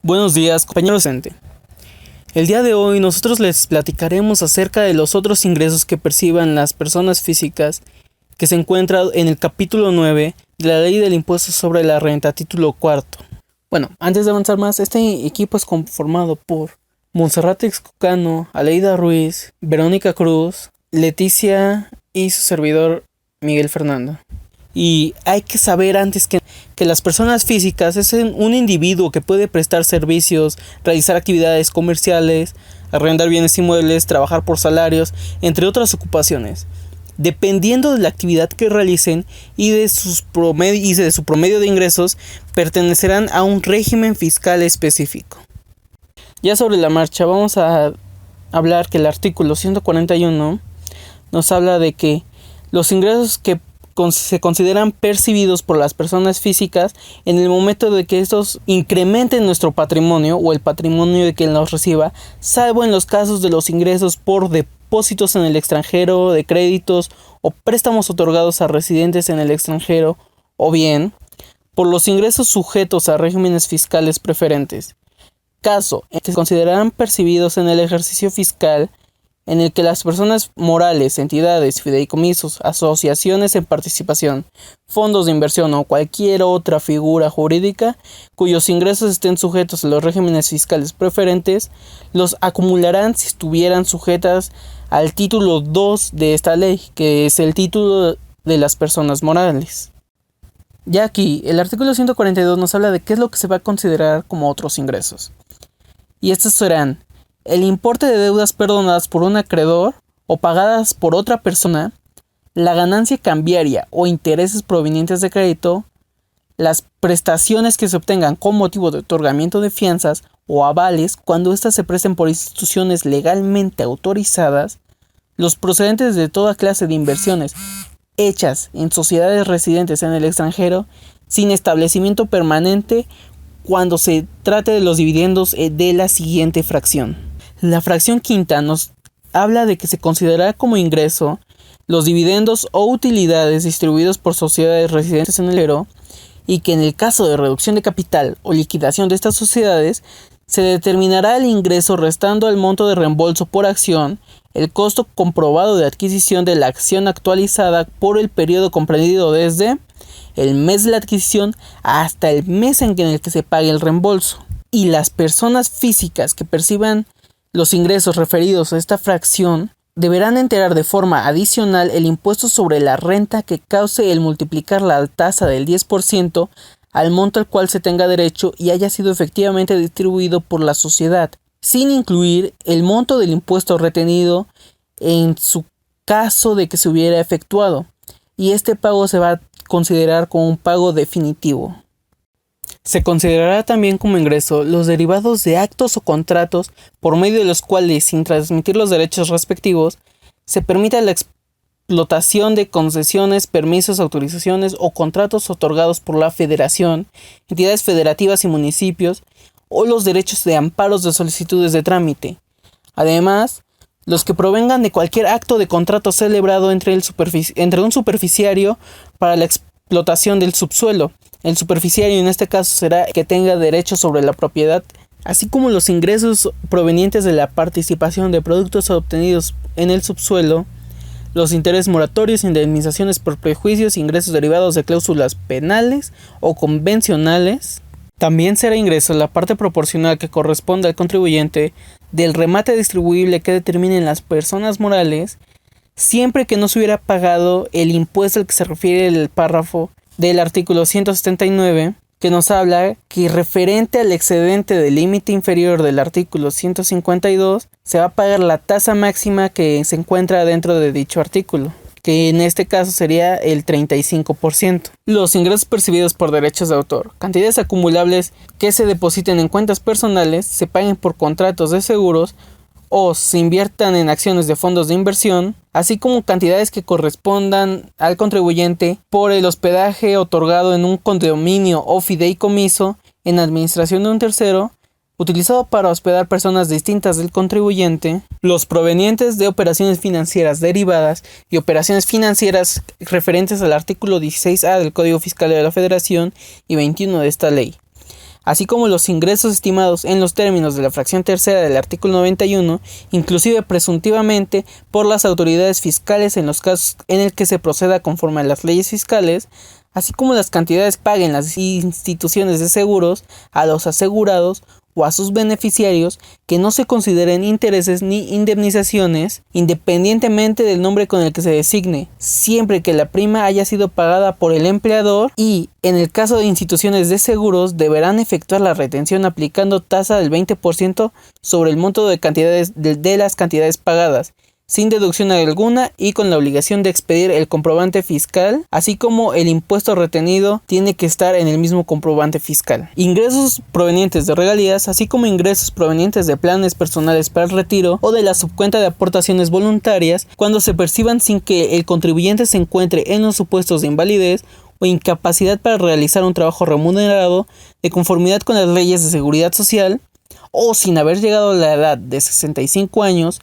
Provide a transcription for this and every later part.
Buenos días, compañero docente. El día de hoy nosotros les platicaremos acerca de los otros ingresos que perciban las personas físicas que se encuentra en el capítulo 9 de la Ley del Impuesto sobre la Renta, título 4. Bueno, antes de avanzar más, este equipo es conformado por Montserrat Texcocano, Aleida Ruiz, Verónica Cruz, Leticia y su servidor Miguel Fernando. Y hay que saber antes que las personas físicas es un individuo que puede prestar servicios, realizar actividades comerciales, arrendar bienes inmuebles, trabajar por salarios, entre otras ocupaciones. Dependiendo de la actividad que realicen y de su promedio de ingresos, pertenecerán a un régimen fiscal específico. Ya sobre la marcha vamos a hablar que el artículo 141 nos habla de que los ingresos que se consideran percibidos por las personas físicas en el momento de que estos incrementen nuestro patrimonio o el patrimonio de quien los reciba, salvo en los casos de los ingresos por depósitos en el extranjero, de créditos o préstamos otorgados a residentes en el extranjero, o bien por los ingresos sujetos a regímenes fiscales preferentes. Caso en que se considerarán percibidos en el ejercicio fiscal en el que las personas morales, entidades, fideicomisos, asociaciones en participación, fondos de inversión o cualquier otra figura jurídica cuyos ingresos estén sujetos a los regímenes fiscales preferentes, los acumularán si estuvieran sujetas al título 2 de esta ley, que es el título de las personas morales. Ya aquí, el artículo 142 nos habla de qué es lo que se va a considerar como otros ingresos. Y estos serán el importe de deudas perdonadas por un acreedor o pagadas por otra persona, la ganancia cambiaria o intereses provenientes de crédito, las prestaciones que se obtengan con motivo de otorgamiento de fianzas o avales cuando éstas se presten por instituciones legalmente autorizadas, los procedentes de toda clase de inversiones hechas en sociedades residentes en el extranjero sin establecimiento permanente cuando se trate de los dividendos de la siguiente fracción. La fracción quinta nos habla de que se considerará como ingreso los dividendos o utilidades distribuidos por sociedades residentes en el extranjero y que en el caso de reducción de capital o liquidación de estas sociedades se determinará el ingreso restando al monto de reembolso por acción el costo comprobado de adquisición de la acción actualizada por el periodo comprendido desde el mes de la adquisición hasta el mes en el que se pague el reembolso. Y las personas físicas que perciban los ingresos referidos a esta fracción deberán enterar de forma adicional el impuesto sobre la renta que cause el multiplicar la tasa del 10% al monto al cual se tenga derecho y haya sido efectivamente distribuido por la sociedad, sin incluir el monto del impuesto retenido en su caso de que se hubiera efectuado, y este pago se va a considerar como un pago definitivo. Se considerará también como ingreso los derivados de actos o contratos por medio de los cuales, sin transmitir los derechos respectivos, se permita la explotación de concesiones, permisos, autorizaciones o contratos otorgados por la Federación, entidades federativas y municipios, o los derechos de amparos de solicitudes de trámite. Además, los que provengan de cualquier acto de contrato celebrado entre un superficiario para la explotación del subsuelo. El superficiario en este caso será que tenga derecho sobre la propiedad, así como los ingresos provenientes de la participación de productos obtenidos en el subsuelo, los intereses moratorios, indemnizaciones por prejuicios, ingresos derivados de cláusulas penales o convencionales. También será ingreso la parte proporcional que corresponde al contribuyente del remate distribuible que determinen las personas morales, siempre que no se hubiera pagado el impuesto al que se refiere el párrafo del artículo 179, que nos habla que referente al excedente del límite inferior del artículo 152, se va a pagar la tasa máxima que se encuentra dentro de dicho artículo, que en este caso sería el 35%. Los ingresos percibidos por derechos de autor, cantidades acumulables que se depositen en cuentas personales, se paguen por contratos de seguros o se inviertan en acciones de fondos de inversión, así como cantidades que correspondan al contribuyente por el hospedaje otorgado en un condominio o fideicomiso en administración de un tercero, utilizado para hospedar personas distintas del contribuyente, los provenientes de operaciones financieras derivadas y operaciones financieras referentes al artículo 16A del Código Fiscal de la Federación y 21 de esta ley, así como los ingresos estimados en los términos de la fracción tercera del artículo 91, inclusive presuntivamente por las autoridades fiscales en los casos en el que se proceda conforme a las leyes fiscales, así como las cantidades paguen las instituciones de seguros a los asegurados o a sus beneficiarios que no se consideren intereses ni indemnizaciones, independientemente del nombre con el que se designe, siempre que la prima haya sido pagada por el empleador, y en el caso de instituciones de seguros deberán efectuar la retención aplicando tasa del 20% sobre el monto de las cantidades pagadas, sin deducción alguna y con la obligación de expedir el comprobante fiscal, así como el impuesto retenido tiene que estar en el mismo comprobante fiscal. Ingresos provenientes de regalías, así como ingresos provenientes de planes personales para el retiro o de la subcuenta de aportaciones voluntarias, cuando se perciban sin que el contribuyente se encuentre en los supuestos de invalidez o incapacidad para realizar un trabajo remunerado de conformidad con las leyes de seguridad social, o sin haber llegado a la edad de 65 años,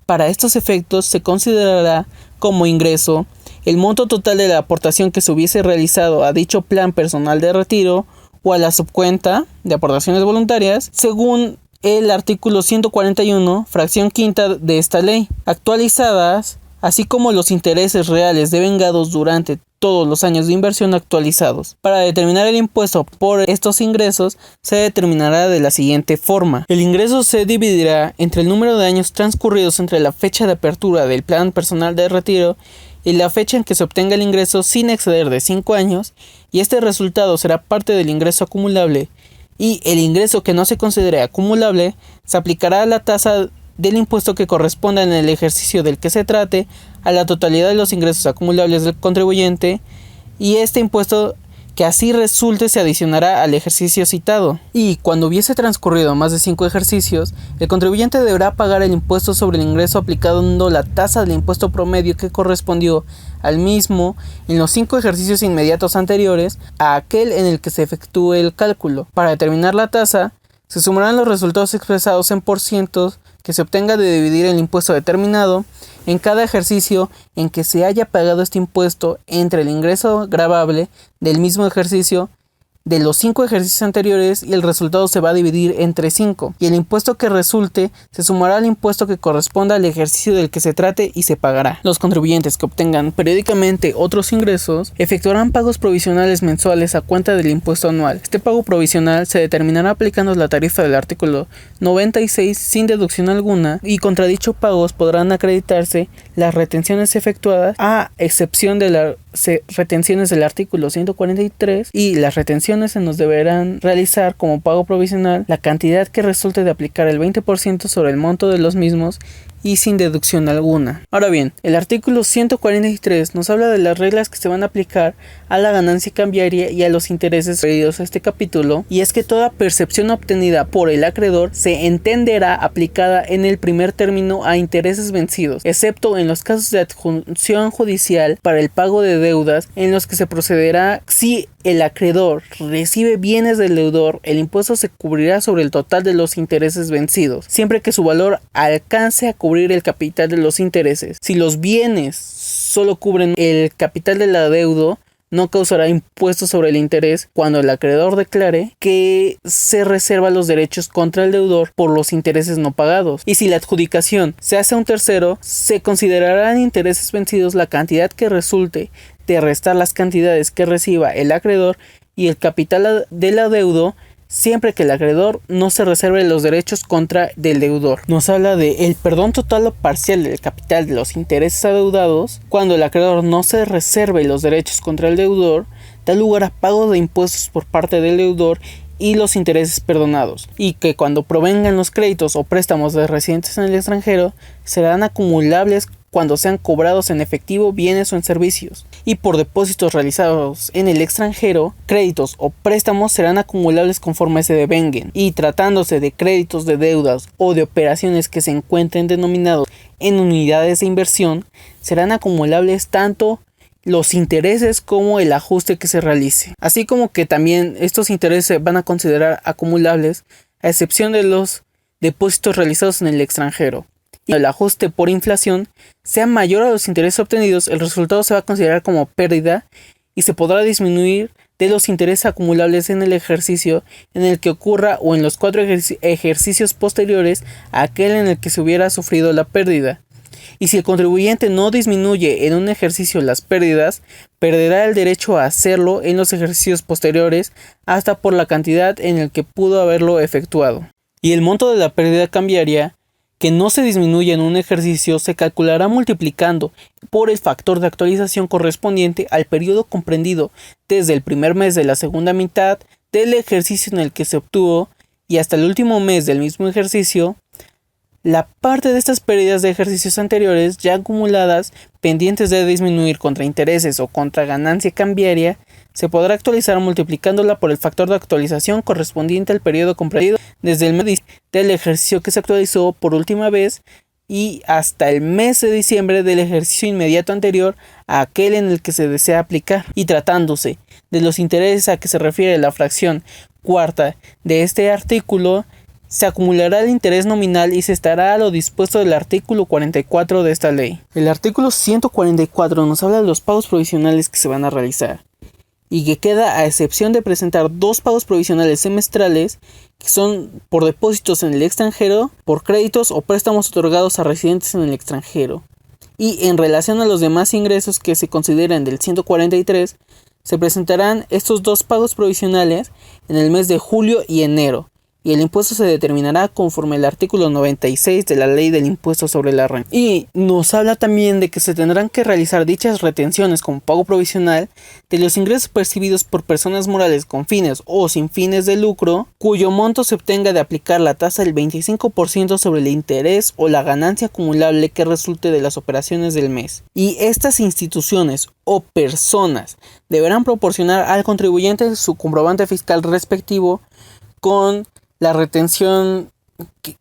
para estos efectos se considerará como ingreso el monto total de la aportación que se hubiese realizado a dicho plan personal de retiro o a la subcuenta de aportaciones voluntarias, según el artículo 141, fracción quinta de esta ley, actualizadas, así como los intereses reales devengados durante todos los años de inversión actualizados. Para determinar el impuesto por estos ingresos se determinará de la siguiente forma. El ingreso se dividirá entre el número de años transcurridos entre la fecha de apertura del plan personal de retiro y la fecha en que se obtenga el ingreso sin exceder de 5 años, y este resultado será parte del ingreso acumulable, y el ingreso que no se considere acumulable se aplicará a la tasa del impuesto que corresponda en el ejercicio del que se trate a la totalidad de los ingresos acumulables del contribuyente, y este impuesto que así resulte se adicionará al ejercicio citado. Y cuando hubiese transcurrido más de 5 ejercicios, el contribuyente deberá pagar el impuesto sobre el ingreso aplicando la tasa del impuesto promedio que correspondió al mismo en los 5 ejercicios inmediatos anteriores a aquel en el que se efectúe el cálculo. Para determinar la tasa, se sumarán los resultados expresados en porcientos que se obtenga de dividir el impuesto determinado en cada ejercicio en que se haya pagado este impuesto entre el ingreso gravable del mismo ejercicio de los 5 ejercicios anteriores, y el resultado se va a dividir entre 5, y el impuesto que resulte se sumará al impuesto que corresponda al ejercicio del que se trate y se pagará. Los contribuyentes que obtengan periódicamente otros ingresos efectuarán pagos provisionales mensuales a cuenta del impuesto anual. Este pago provisional se determinará aplicando la tarifa del artículo 96 sin deducción alguna, y contra dichos pagos podrán acreditarse las retenciones efectuadas, a excepción de las retenciones del artículo 143, y las retenciones se nos deberán realizar como pago provisional la cantidad que resulte de aplicar el 20% sobre el monto de los mismos y sin deducción alguna. Ahora bien, el artículo 143 nos habla de las reglas que se van a aplicar a la ganancia cambiaria y a los intereses referidos a este capítulo, y es que toda percepción obtenida por el acreedor se entenderá aplicada en el primer término a intereses vencidos, excepto en los casos de adjunción judicial para el pago de deudas, en los que se procederá si el acreedor recibe bienes del deudor. El impuesto se cubrirá sobre el total de los intereses vencidos, siempre que su valor alcance a cubrir el capital de los intereses. Si los bienes solo cubren el capital del adeudo, no causará impuesto sobre el interés cuando el acreedor declare que se reserva los derechos contra el deudor por los intereses no pagados. Y si la adjudicación se hace a un tercero, se considerarán intereses vencidos la cantidad que resulte de restar las cantidades que reciba el acreedor y el capital del adeudo, siempre que el acreedor no se reserve los derechos contra del deudor. Nos habla de el perdón total o parcial del capital de los intereses adeudados. Cuando el acreedor no se reserve los derechos contra el deudor, da lugar a pago de impuestos por parte del deudor y los intereses perdonados, y que cuando provengan los créditos o préstamos de residentes en el extranjero serán acumulables cuando sean cobrados en efectivo, bienes o en servicios, y por depósitos realizados en el extranjero, créditos o préstamos serán acumulables conforme se devenguen, y tratándose de créditos de deudas o de operaciones que se encuentren denominados en unidades de inversión, serán acumulables tanto los intereses como el ajuste que se realice, así como que también estos intereses se van a considerar acumulables a excepción de los depósitos realizados en el extranjero. Y el ajuste por inflación sea mayor a los intereses obtenidos, el resultado se va a considerar como pérdida y se podrá disminuir de los intereses acumulables en el ejercicio en el que ocurra o en los 4 ejercicios posteriores a aquel en el que se hubiera sufrido la pérdida. Y si el contribuyente no disminuye en un ejercicio las pérdidas, perderá el derecho a hacerlo en los ejercicios posteriores hasta por la cantidad en el que pudo haberlo efectuado. Y el monto de la pérdida cambiaria que no se disminuye en un ejercicio se calculará multiplicando por el factor de actualización correspondiente al periodo comprendido desde el primer mes de la segunda mitad del ejercicio en el que se obtuvo y hasta el último mes del mismo ejercicio. La parte de estas pérdidas de ejercicios anteriores ya acumuladas, pendientes de disminuir contra intereses o contra ganancia cambiaria, se podrá actualizar multiplicándola por el factor de actualización correspondiente al periodo comprendido desde el mes del ejercicio que se actualizó por última vez y hasta el mes de diciembre del ejercicio inmediato anterior a aquel en el que se desea aplicar. Y tratándose de los intereses a que se refiere la fracción cuarta de este artículo, se acumulará el interés nominal y se estará a lo dispuesto del artículo 44 de esta ley. El artículo 144 nos habla de los pagos provisionales que se van a realizar y que queda a excepción de presentar 2 pagos provisionales semestrales que son por depósitos en el extranjero, por créditos o préstamos otorgados a residentes en el extranjero. Y en relación a los demás ingresos que se consideran del 143, se presentarán estos 2 pagos provisionales en el mes de julio y enero, y el impuesto se determinará conforme el artículo 96 de la Ley del Impuesto sobre la Renta. Y nos habla también de que se tendrán que realizar dichas retenciones como pago provisional de los ingresos percibidos por personas morales con fines o sin fines de lucro, cuyo monto se obtenga de aplicar la tasa del 25% sobre el interés o la ganancia acumulable que resulte de las operaciones del mes. Y estas instituciones o personas deberán proporcionar al contribuyente su comprobante fiscal respectivo con la retención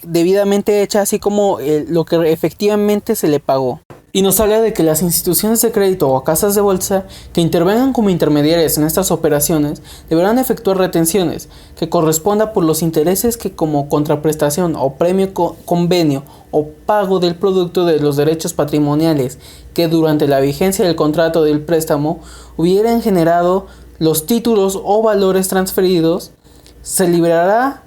debidamente hecha, así como lo que efectivamente se le pagó. Y nos habla de que las instituciones de crédito o casas de bolsa que intervengan como intermediarias en estas operaciones deberán efectuar retenciones que corresponda por los intereses que como contraprestación o premio convenio o pago del producto de los derechos patrimoniales que durante la vigencia del contrato del préstamo hubieran generado los títulos o valores transferidos. Se librará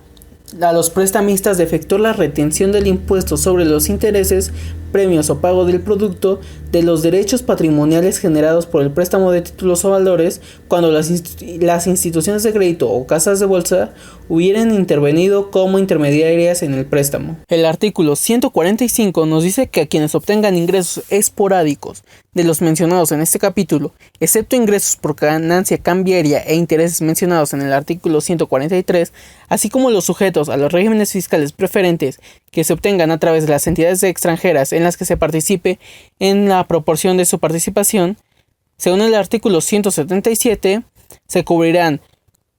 a los prestamistas de efectuar la retención del impuesto sobre los intereses, premios o pago del producto de los derechos patrimoniales generados por el préstamo de títulos o valores cuando las instituciones de crédito o casas de bolsa hubieran intervenido como intermediarias en el préstamo. El artículo 145 nos dice que a quienes obtengan ingresos esporádicos de los mencionados en este capítulo, excepto ingresos por ganancia cambiaria e intereses mencionados en el artículo 143, así como los sujetos a los regímenes fiscales preferentes que se obtengan a través de las entidades extranjeras en las que se participe en la proporción de su participación, según el artículo 177, se cubrirán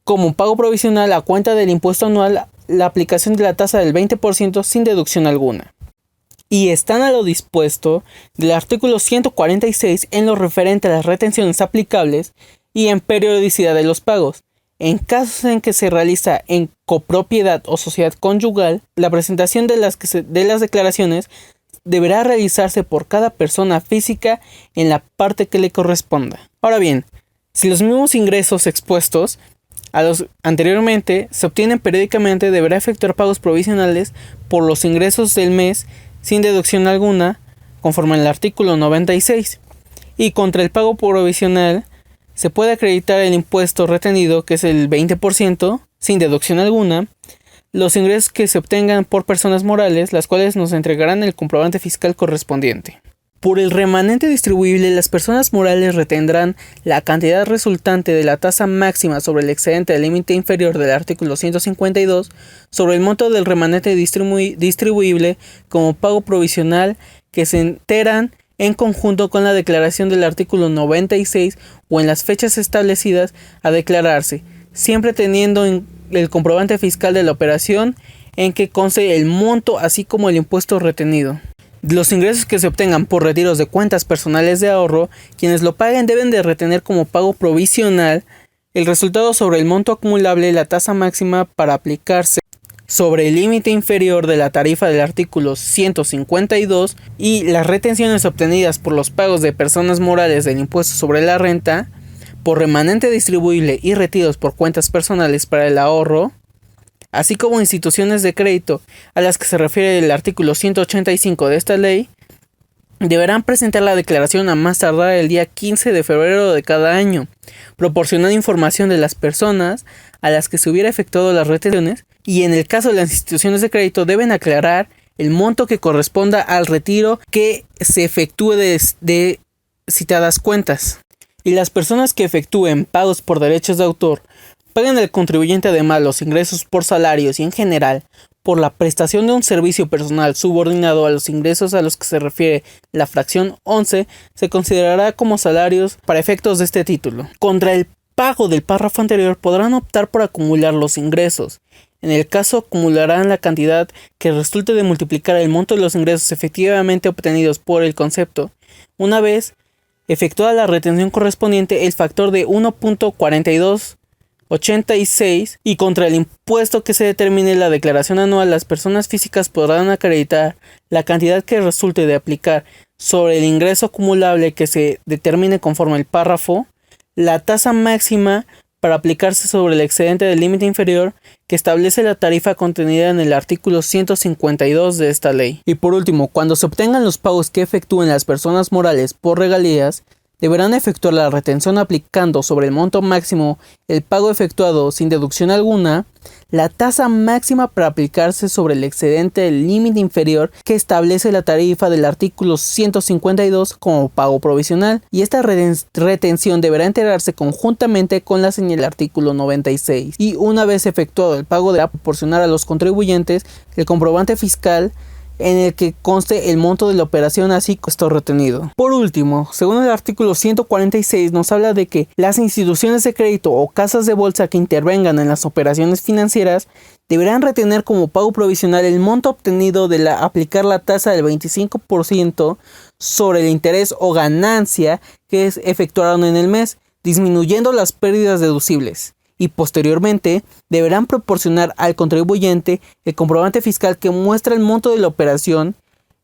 como pago provisional a cuenta del impuesto anual la aplicación de la tasa del 20% sin deducción alguna. Y están a lo dispuesto del artículo 146 en lo referente a las retenciones aplicables y en periodicidad de los pagos. En casos en que se realiza en copropiedad o sociedad conyugal, la presentación de las declaraciones deberá realizarse por cada persona física en la parte que le corresponda. Ahora bien, si los mismos ingresos expuestos a los anteriormente se obtienen periódicamente, deberá efectuar pagos provisionales por los ingresos del mes sin deducción alguna, conforme al artículo 96. Y contra el pago provisional se puede acreditar el impuesto retenido, que es el 20%, sin deducción alguna, los ingresos que se obtengan por personas morales, las cuales nos entregarán el comprobante fiscal correspondiente. Por el remanente distribuible, las personas morales retendrán la cantidad resultante de la tasa máxima sobre el excedente del límite inferior del artículo 152 sobre el monto del remanente distribuible como pago provisional que se enteran en conjunto con la declaración del artículo 96 o en las fechas establecidas a declararse, siempre teniendo en el comprobante fiscal de la operación en que conste el monto así como el impuesto retenido. Los ingresos que se obtengan por retiros de cuentas personales de ahorro, quienes lo paguen deben de retener como pago provisional el resultado sobre el monto acumulable, la tasa máxima para aplicarse sobre el límite inferior de la tarifa del artículo 152 y las retenciones obtenidas por los pagos de personas morales del impuesto sobre la renta por remanente distribuible y retiros por cuentas personales para el ahorro, así como instituciones de crédito a las que se refiere el artículo 185 de esta ley, deberán presentar la declaración a más tardar el día 15 de febrero de cada año, proporcionando información de las personas a las que se hubiera efectuado las retenciones, y en el caso de las instituciones de crédito deben aclarar el monto que corresponda al retiro que se efectúe de citadas cuentas. Y las personas que efectúen pagos por derechos de autor paguen al contribuyente además los ingresos por salarios y en general por la prestación de un servicio personal subordinado a los ingresos a los que se refiere la fracción 11, se considerará como salarios para efectos de este título. Contra el pago del párrafo anterior podrán optar por acumular los ingresos. En el caso acumularán la cantidad que resulte de multiplicar el monto de los ingresos efectivamente obtenidos por el concepto. Una vez efectuada la retención correspondiente, el factor de 1.4286 y contra el impuesto que se determine en la declaración anual, las personas físicas podrán acreditar la cantidad que resulte de aplicar sobre el ingreso acumulable que se determine conforme al párrafo, la tasa máxima para aplicarse sobre el excedente del límite inferior que establece la tarifa contenida en el artículo 152 de esta ley. Y por último, cuando se obtengan los pagos que efectúen las personas morales por regalías, deberán efectuar la retención aplicando sobre el monto máximo el pago efectuado sin deducción alguna, la tasa máxima para aplicarse sobre el excedente del límite inferior que establece la tarifa del artículo 152 como pago provisional, y esta retención deberá integrarse conjuntamente con la señal del artículo 96, y una vez efectuado el pago deberá proporcionar a los contribuyentes el comprobante fiscal en el que conste el monto de la operación así costo retenido. Por último, según el artículo 146 nos habla de que las instituciones de crédito o casas de bolsa que intervengan en las operaciones financieras deberán retener como pago provisional el monto obtenido de aplicar la tasa del 25% sobre el interés o ganancia que efectuaron en el mes, disminuyendo las pérdidas deducibles. Y posteriormente deberán proporcionar al contribuyente el comprobante fiscal que muestra el monto de la operación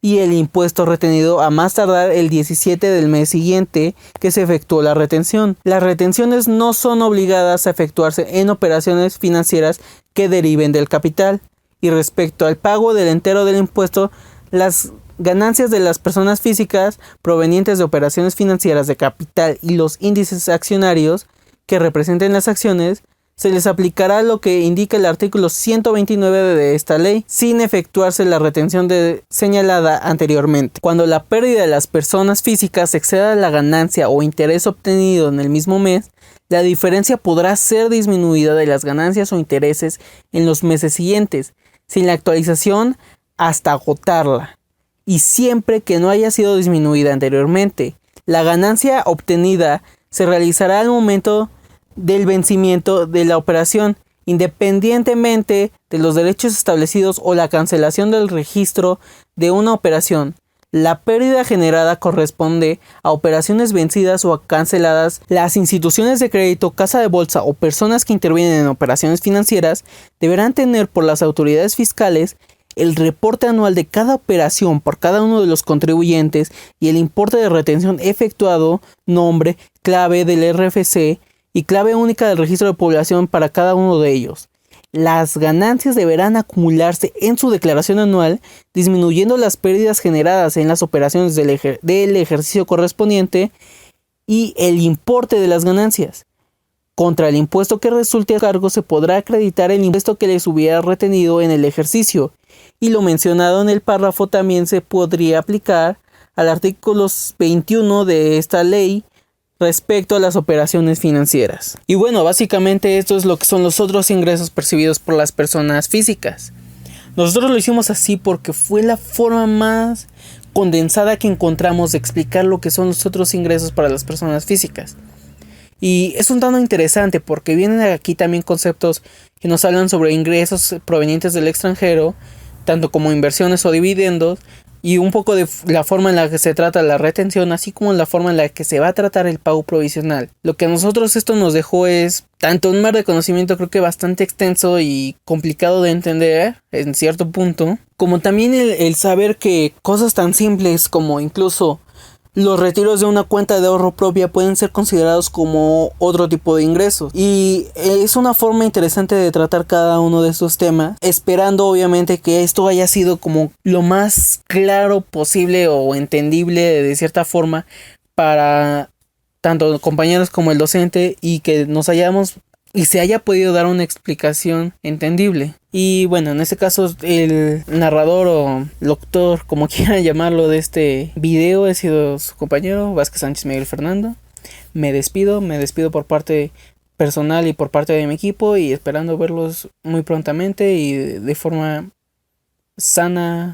y el impuesto retenido a más tardar el 17 del mes siguiente que se efectuó la retención. Las retenciones no son obligadas a efectuarse en operaciones financieras que deriven del capital. Y respecto al pago del entero del impuesto, las ganancias de las personas físicas provenientes de operaciones financieras de capital y los índices accionarios que representen las acciones, se les aplicará lo que indica el artículo 129 de esta ley, sin efectuarse la retención señalada anteriormente. Cuando la pérdida de las personas físicas exceda la ganancia o interés obtenido en el mismo mes, la diferencia podrá ser disminuida de las ganancias o intereses en los meses siguientes, sin la actualización hasta agotarla, y siempre que no haya sido disminuida anteriormente. La ganancia obtenida se realizará al momento del vencimiento de la operación, independientemente de los derechos establecidos o la cancelación del registro de una operación. La pérdida generada corresponde a operaciones vencidas o canceladas. Las instituciones de crédito, casa de bolsa o personas que intervienen en operaciones financieras deberán tener por las autoridades fiscales el reporte anual de cada operación por cada uno de los contribuyentes y el importe de retención efectuado, nombre, clave del RFC y clave única del registro de población para cada uno de ellos. Las ganancias deberán acumularse en su declaración anual, disminuyendo las pérdidas generadas en las operaciones del ejercicio correspondiente y el importe de las ganancias. Contra el impuesto que resulte a cargo se podrá acreditar el impuesto que les hubiera retenido en el ejercicio, y lo mencionado en el párrafo también se podría aplicar al artículo 21 de esta ley respecto a las operaciones financieras. Y bueno, básicamente esto es lo que son los otros ingresos percibidos por las personas físicas. Nosotros lo hicimos así porque fue la forma más condensada que encontramos de explicar lo que son los otros ingresos para las personas físicas. Y es un tanto interesante porque vienen aquí también conceptos que nos hablan sobre ingresos provenientes del extranjero, tanto como inversiones o dividendos, y un poco de la forma en la que se trata la retención, así como la forma en la que se va a tratar el pago provisional. Lo que a nosotros esto nos dejó es tanto un mar de conocimiento, creo que bastante extenso y complicado de entender en cierto punto, como también el saber que cosas tan simples como incluso los retiros de una cuenta de ahorro propia pueden ser considerados como otro tipo de ingresos. Y es una forma interesante de tratar cada uno de estos temas, esperando obviamente que esto haya sido como lo más claro posible o entendible de cierta forma para tanto los compañeros como el docente, y que nos hayamos y se haya podido dar una explicación entendible. Y bueno, en este caso el narrador o locutor, como quieran llamarlo, de este video ha sido su compañero Vázquez Sánchez Miguel Fernando. Me despido por parte personal y por parte de mi equipo, y esperando verlos muy prontamente y de forma sana,